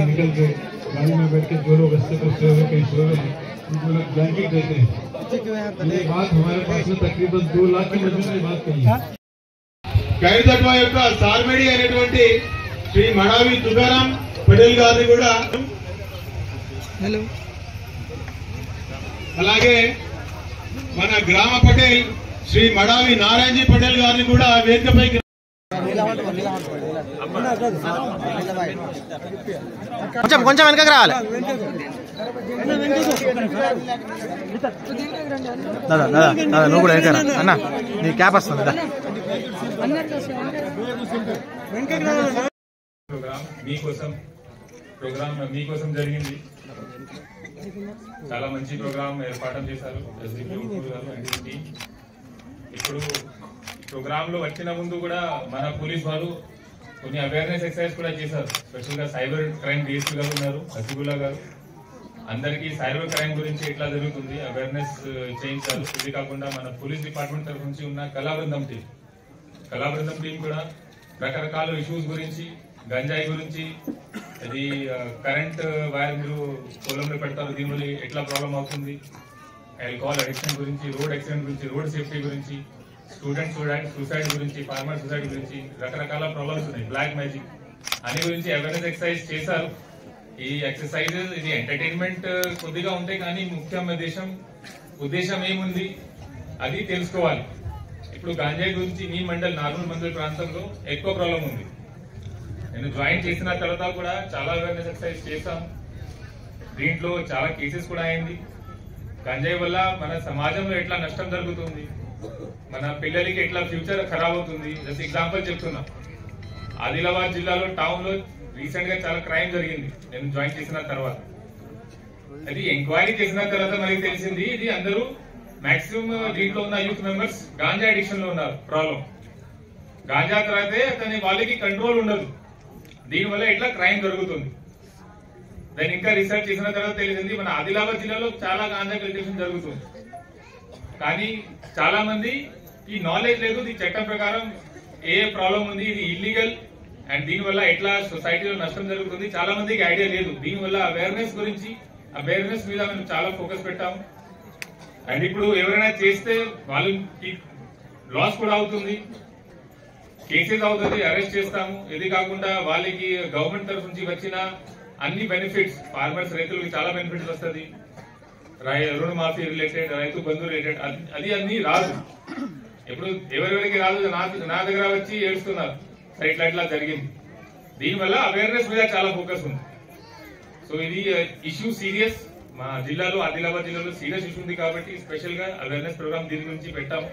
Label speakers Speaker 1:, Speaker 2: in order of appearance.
Speaker 1: निकल के गाड़ी में बैठ के जो लोग रस्ते पर सोए हुए कहीं सोए हैं उनको लोग ब्लैंकेट देते हैं। ये बात हमारे पास में तकरीबन 2 लाख की मजदूर ने बात कही है। ఖైరతట్వా యొక్క సార్మేడి అయినటువంటి శ్రీ మడావి తుకారాం పటేల్ గారిని కూడా అలాగే మన గ్రామ పటేల్ శ్రీ మడావి నారాయణజీ పటేల్ గారిని కూడా వేదికపైకి
Speaker 2: కొంచెం వెనకకి రావాలి. దాదా నువ్వు కూడా వెనక అన్న, నీ క్యాప్ వస్తుంది.
Speaker 3: మీకోసం జరిగింది. చాలా మంచి ప్రోగ్రామ్ ఏర్పాటు చేశారు. ఇప్పుడు ప్రోగ్రామ్ లో వచ్చిన ముందు కూడా మన పోలీస్ వాళ్ళు కొన్ని అవేర్నెస్ ఎక్సర్సైజ్ కూడా చేశారు. స్పెషల్ గా సైబర్ క్రైమ్ డిఎస్పీ గారు ఉన్నారు, హసీబుల్లా గారు. అందరికీ సైబర్ క్రైమ్ గురించి ఎట్లా జరుగుతుంది అవేర్నెస్ చేయించారు. ఇది కాకుండా మన పోలీస్ డిపార్ట్మెంట్ తరఫు నుంచి ఉన్న కళాబృందం టీం కూడా రకరకాల ఇష్యూస్ గురించి, గంజాయి గురించి, అది కరెంట్ వైర్ మీరు పొలంలో పెడతారు, దీనివల్ల ఎట్లా ప్రాబ్లం అవుతుంది, ఆల్కహాల్ అడిక్షన్ గురించి, రోడ్ యాక్సిడెంట్ గురించి, రోడ్ సేఫ్టీ గురించి, స్టూడెంట్ సూసైడ్ గురించి, ఫార్మర్ సూసైడ్ గురించి, రకరకాల ప్రాబ్లమ్స్ ఉన్నాయి, బ్లాక్ మ్యాజిక్ అన్ని గురించి అవేర్నెస్ ఎక్సర్సైజ్ చేశారు. ఈ ఎక్సర్సైజెస్ ఇది ఎంటర్టైన్మెంట్ కొద్దిగా ఉంటాయి, కానీ ముఖ్య ఉద్దేశం ఏముంది అది తెలుసుకోవాలి. ఇప్పుడు గాంజాయి గురించి మీ నార్మల్ మండల్ ప్రాంతంలో ఎక్కువ ప్రాబ్లం ఉంది. నేను జాయిన్ చేసిన తర్వాత కూడా చాలా అవేర్నెస్ ఎక్సర్సైజ్ చేశాం. దీంట్లో చాలా కేసెస్ కూడా అయింది. గంజాయి వల్ల మన సమాజంలో ఎట్లా నష్టం జరుగుతుంది, మన పిల్లలకి ఎట్లా ఫ్యూచర్ ఖరాబ్ అవుతుంది. జస్ట్ ఎగ్జాంపుల్ చెప్తున్నా, ఆదిలాబాద్ జిల్లాలో టౌన్ లో రీసెంట్ గా చాలా క్రైమ్ జరిగింది నేను జాయిన్ చేసిన తర్వాత. అది ఎంక్వైరీ చేసిన తర్వాత మనకి తెలిసింది ఇది అందరూ మాక్సిమం దీంట్లో ఉన్న యూత్ మెంబర్స్ గాంజా అడిక్షన్ లో ఉన్నారు. ప్రాబ్లం గాంజా తాగితే అతని వాళ్ళకి కంట్రోల్ ఉండదు, దీనివల్ల ఎట్లా క్రైమ్ జరుగుతుంది. దాన్ని ఇంకా రీసెర్చ్ చేసిన తర్వాత తెలిసింది మన ఆదిలాబాద్ జిల్లాలో చాలా గాంజా కల్టివేషన్ జరుగుతుంది. కానీ చాలా మంది ఈ నాలెడ్జ్ లేదు, ఈ చట్టం ప్రకారం ఏ ప్రాబ్లం ఉంది, ఇది ఇల్లీగల్ అండ్ దీనివల్ల ఎట్లా సొసైటీలో నష్టం జరుగుతుంది చాలా మందికి ఐడియా లేదు. దీనివల్ల అవేర్నెస్ మీద మేము చాలా ఫోకస్ పెట్టాము. అండ్ ఇప్పుడు ఎవరైనా చేస్తే వాళ్ళకి లాస్ కూడా అవుతుంది, కేసెస్ అవుతుంది, అరెస్ట్ చేస్తాము. ఇది కాకుండా వాళ్ళకి గవర్నమెంట్ తరఫు నుంచి వచ్చిన అన్ని బెనిఫిట్స్, ఫార్మర్స్ రైతులకు చాలా బెనిఫిట్స్ వస్తుంది. రుణమాఫీ రిలేటెడ్, రైతు బంధు రిలేటెడ్, అది అన్ని రాదు. ఇప్పుడు ఎవరెవరికి రాదు, నా దగ్గర వచ్చి ఏడుస్తున్నారు ఇట్లా జరిగింది. దీనివల్ల అవేర్నెస్ మీద చాలా ఫోకస్ ఉంది. సో ఇది ఇష్యూ సీరియస్, మా జిల్లాలో ఆదిలాబాద్ జిల్లాలో సీరియస్ ఇష్యూ ఉంది కాబట్టి స్పెషల్ గా అవేర్నెస్ ప్రోగ్రామ్ దీని గురించి పెట్టాము.